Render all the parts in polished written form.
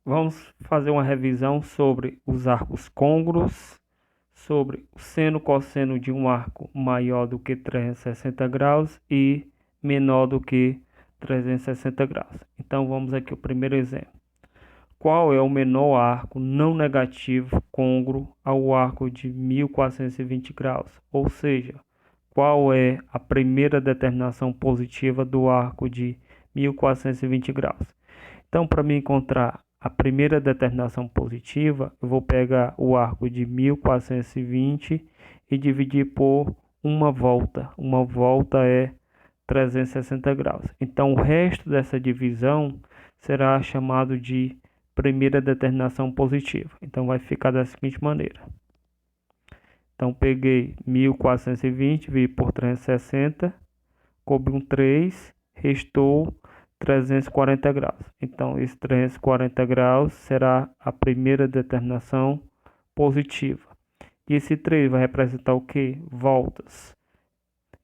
Vamos fazer uma revisão sobre os arcos côngruos, sobre o seno e cosseno de um arco maior do que 360 graus e menor do que 360 graus. Então vamos aqui ao primeiro exemplo. Qual é o menor arco não negativo côngruo ao arco de 1420 graus? Ou seja, qual é a primeira determinação positiva do arco de 1420 graus? Então, para me encontrar a primeira determinação positiva, eu vou pegar o arco de 1420 e dividir por uma volta. Uma volta é 360 graus. Então, o resto dessa divisão será chamado de primeira determinação positiva. Então, vai ficar da seguinte maneira. Então, peguei 1420, vi por 360, coube um 3, restou 340 graus. Então, esse 340 graus será a primeira determinação positiva. E esse 3 vai representar o quê? Voltas.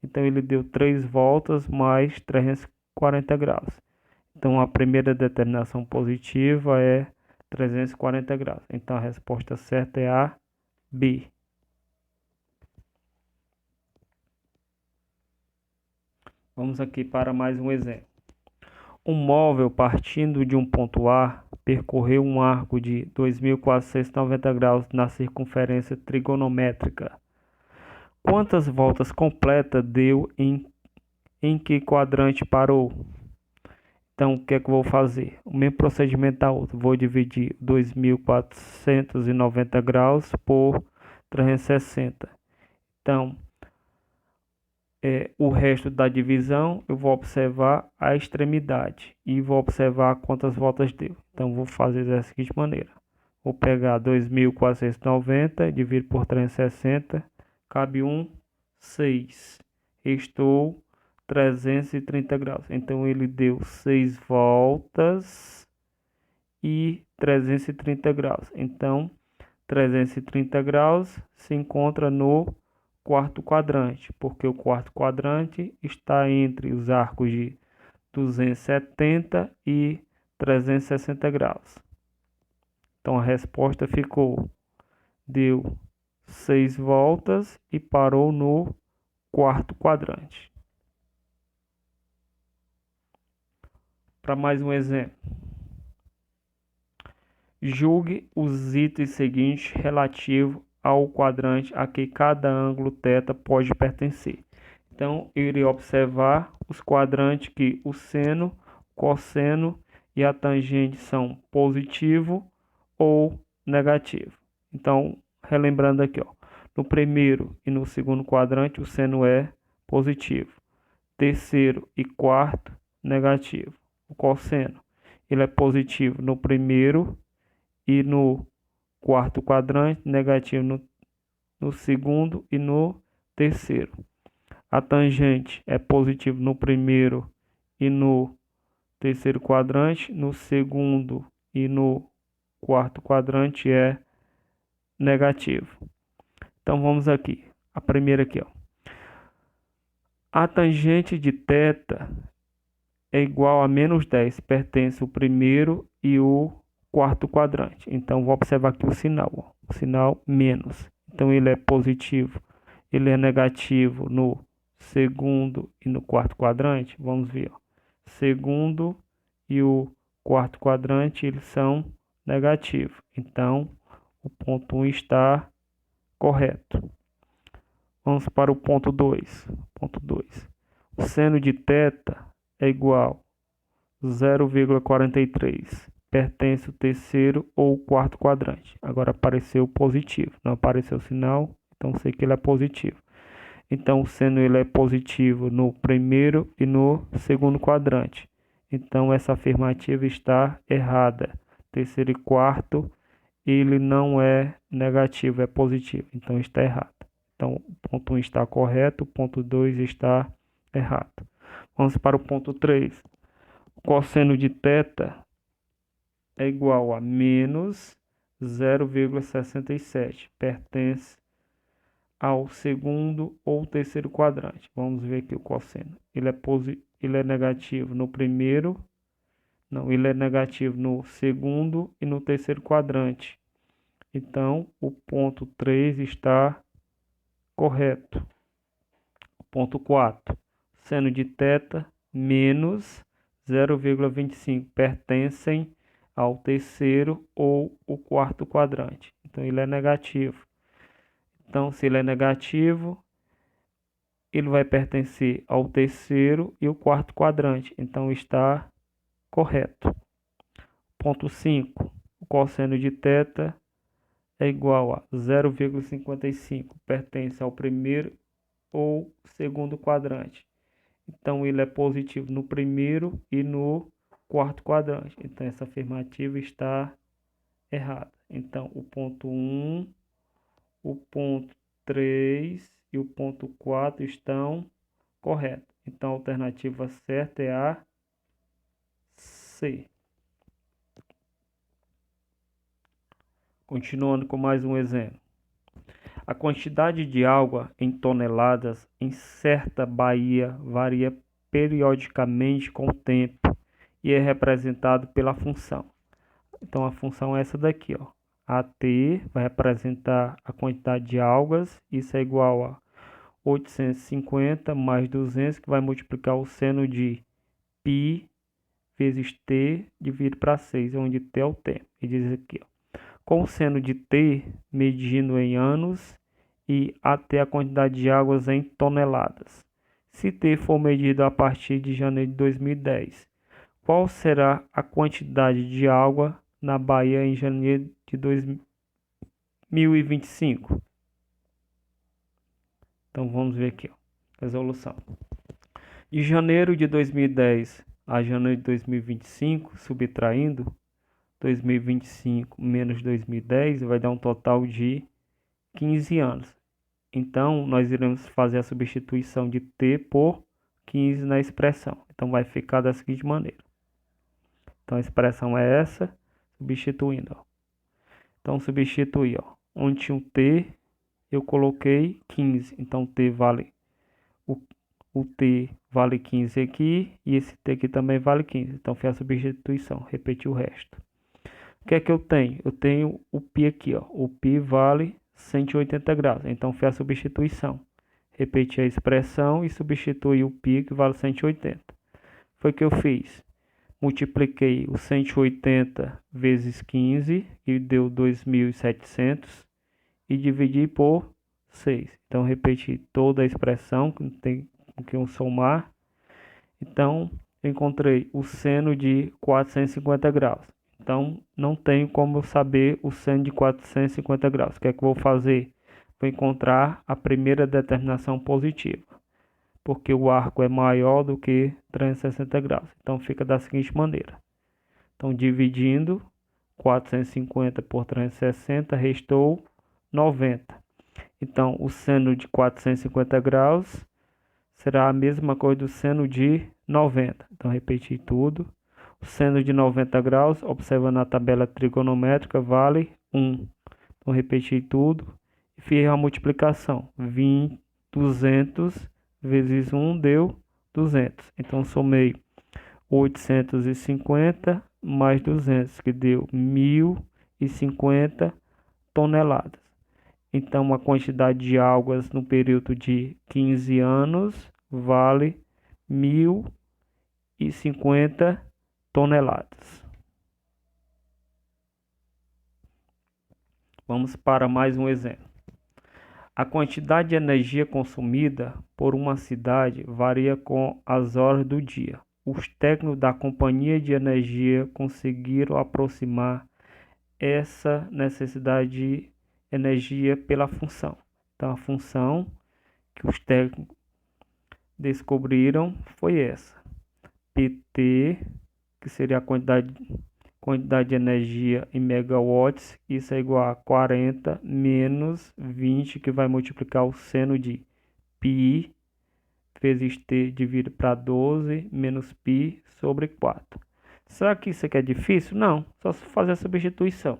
Então, ele deu 3 voltas mais 340 graus. Então, a primeira determinação positiva é 340 graus. Então, a resposta certa é a B. Vamos aqui para mais um exemplo. Um móvel partindo de um ponto A percorreu um arco de 2.490 graus na circunferência trigonométrica. Quantas voltas completas deu em que quadrante parou? Então, o que é que eu vou fazer? O mesmo procedimento da outra. Vou dividir 2.490 graus por 360. Então, o resto da divisão, eu vou observar a extremidade e vou observar quantas voltas deu. Então, vou fazer da seguinte maneira. Vou pegar 2.490, dividir por 360, cabe 6. Restou 330 graus. Então, ele deu 6 voltas e 330 graus. Então, 330 graus se encontra no quarto quadrante, porque o quarto quadrante está entre os arcos de 270 e 360 graus. Então a resposta deu 6 voltas e parou no quarto quadrante. Para mais um exemplo. Julgue os itens seguintes relativos ao quadrante a que cada ângulo θ pode pertencer. Então, eu irei observar os quadrantes que o seno, cosseno e a tangente são positivo ou negativo. Então, relembrando aqui, no primeiro e no segundo quadrante, o seno é positivo. Terceiro e quarto, negativo. O cosseno, ele é positivo no primeiro e no quarto quadrante, negativo no segundo e no terceiro. A tangente é positivo no primeiro e no terceiro quadrante, no segundo e no quarto quadrante é negativo. Então vamos aqui, a primeira aqui, A tangente de θ é igual a menos 10, pertence o primeiro e o quarto quadrante. Então, vou observar aqui o sinal, o sinal menos. Então, ele é positivo, ele é negativo no segundo e no quarto quadrante. Vamos ver, segundo e o quarto quadrante, eles são negativos. Então, o ponto 1 está correto. Vamos para o ponto 2. Ponto 2. O seno de θ é igual a 0,43. Pertence ao terceiro ou quarto quadrante. Agora apareceu positivo. Não apareceu o sinal, então sei que ele é positivo. Então o seno ele é positivo no primeiro e no segundo quadrante. Então essa afirmativa está errada. Terceiro e quarto, ele não é negativo, é positivo. Então está errado. Então, o ponto 1 está correto, o ponto 2 está errado. Vamos para o ponto 3. O cosseno de θ é igual a menos 0,67. Pertence ao segundo ou terceiro quadrante. Vamos ver aqui o cosseno. Ele é negativo no primeiro, Não, ele é negativo no segundo e no terceiro quadrante. Então, o ponto 3 está correto. Ponto 4. Seno de θ menos 0,25 pertencem ao terceiro ou o quarto quadrante. Então, ele é negativo. Então, se ele é negativo, ele vai pertencer ao terceiro e o quarto quadrante. Então, está correto. Ponto 5. O cosseno de θ é igual a 0,55. Pertence ao primeiro ou segundo quadrante. Então, ele é positivo no primeiro e no quarto quadrante. Então, essa afirmativa está errada. Então, o ponto 1, o ponto 3 e o ponto 4 estão corretos. Então, a alternativa certa é a C. Continuando com mais um exemplo. A quantidade de água em toneladas em certa baía varia periodicamente com o tempo e é representado pela função. Então, a função é essa daqui, ó. AT vai representar a quantidade de algas, isso é igual a 850 mais 200, que vai multiplicar o seno de π vezes t dividido para 6, onde t é o tempo. E diz aqui, ó, com o seno de t medindo em anos e até a quantidade de águas em toneladas. Se t for medido a partir de janeiro de 2010, qual será a quantidade de água na Bahia em janeiro de 2025? Então vamos ver aqui, ó, resolução. De janeiro de 2010 a janeiro de 2025, subtraindo 2025 menos 2010, vai dar um total de 15 anos. Então, nós iremos fazer a substituição de t por 15 na expressão. Então, vai ficar da seguinte maneira. Então, a expressão é essa, substituindo. Ó. Então, substituir. Ó. Onde tinha um t, eu coloquei 15. Então, t vale... O t vale 15 aqui e esse t aqui também vale 15. Então, foi a substituição. Repetir o resto. O que é que eu tenho? Eu tenho o π aqui. Ó. O π vale 180 graus. Então, foi a substituição. Repeti a expressão e substituí o π que vale 180. Foi o que eu fiz. Multipliquei o 180 vezes 15, que deu 2.700, e dividi por 6. Então, repeti toda a expressão, que não tem com que eu somar. Então, eu encontrei o seno de 450 graus. Então, não tenho como eu saber o seno de 450 graus. O que é que eu vou fazer? Vou encontrar a primeira determinação positiva, porque o arco é maior do que 360 graus. Então, fica da seguinte maneira. Então, dividindo 450 por 360, restou 90. Então, o seno de 450 graus será a mesma coisa do seno de 90. Então, repetir tudo. O seno de 90 graus, observando a tabela trigonométrica, vale 1. Então, repetir tudo e fiz a multiplicação. 200 vezes 1 deu 200. Então, somei 850 mais 200, que deu 1.050 toneladas. Então, a quantidade de águas no período de 15 anos vale 1.050 toneladas. Vamos para mais um exemplo. A quantidade de energia consumida por uma cidade varia com as horas do dia. Os técnicos da companhia de energia conseguiram aproximar essa necessidade de energia pela função. Então, a função que os técnicos descobriram foi essa. PT, que seria a quantidade de energia em megawatts, isso é igual a 40 menos 20, que vai multiplicar o seno de π vezes t dividido para 12 menos π sobre 4. Será que isso aqui é difícil? Não, só fazer a substituição.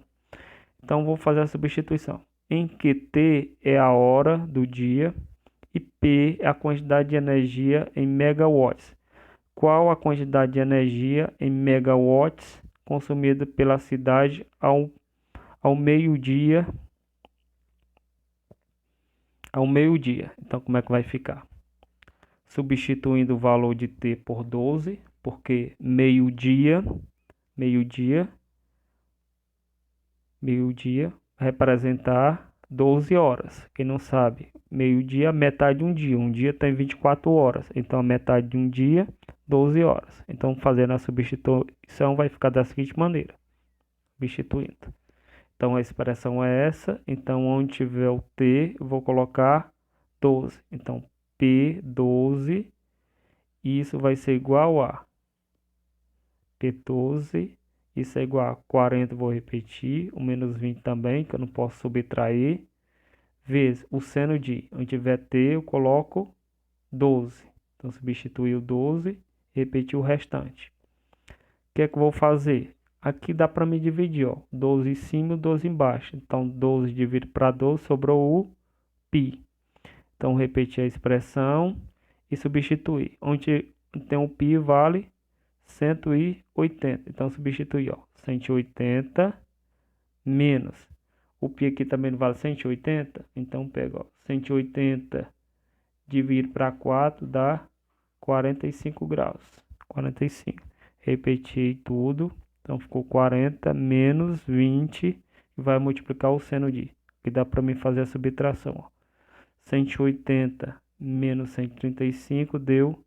Então, vou fazer a substituição. Em que t é a hora do dia e P é a quantidade de energia em megawatts. qual a quantidade de energia em megawatts consumida pela cidade ao meio-dia? Então, como é que vai ficar? Substituindo o valor de T por 12, porque meio-dia vai representar 12 horas. Quem não sabe, meio-dia é metade de um dia. Um dia tem 24 horas. Então, a metade de um dia, 12 horas. Então, fazendo a substituição, vai ficar da seguinte maneira. Substituindo. Então, a expressão é essa. Então, onde tiver o T, eu vou colocar 12. Então, P12, isso vai ser igual a P12, isso é igual a 40, vou repetir, o menos 20 também, que eu não posso subtrair, vezes o seno de, onde tiver T, eu coloco 12. Então, substituir o 12, repetir o restante. O que é que eu vou fazer? Aqui dá para me dividir, ó, 12 em cima e 12 embaixo. Então, 12 dividido para 12, sobrou o π. Então, repetir a expressão e substituir. Onde tem o π vale 180. Então, substituir, ó, 180 menos. O π aqui também não vale 180. Então, pega, ó, 180 dividido para 4 dá 45 graus. 45. Repetir tudo. Então, ficou 40 menos 20. E vai multiplicar o seno de. Que dá para mim fazer a subtração, ó. 180 menos 135 deu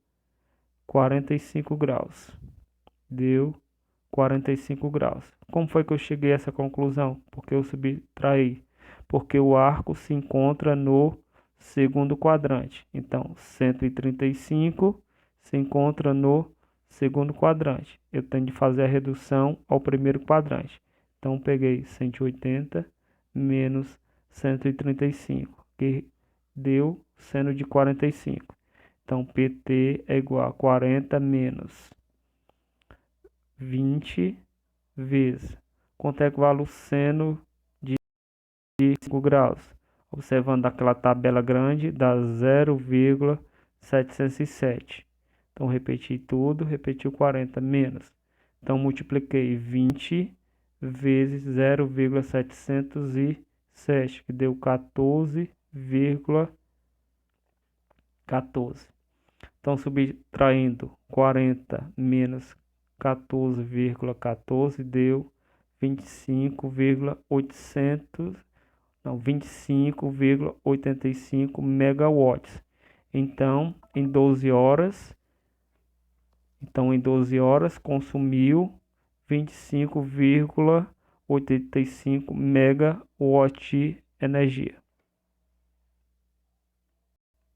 45 graus. Deu 45 graus. Como foi que eu cheguei a essa conclusão? Porque eu subtraí. Porque o arco se encontra no segundo quadrante. Então, 135 se encontra no segundo quadrante. Eu tenho de fazer a redução ao primeiro quadrante. Então, peguei 180 menos 135, que deu seno de 45. Então, PT é igual a 40 menos 20 vezes. Quanto é que vale o seno de 5 graus? Observando aquela tabela grande, dá 0,707. Então, repeti tudo, repeti o 40 menos. Então, multipliquei 20 vezes 0,707, que deu 14,14. Então, subtraindo 40 menos 14,14 deu 25,85 megawatts. Então, em 12 horas, consumiu 25,85 megawatt de energia.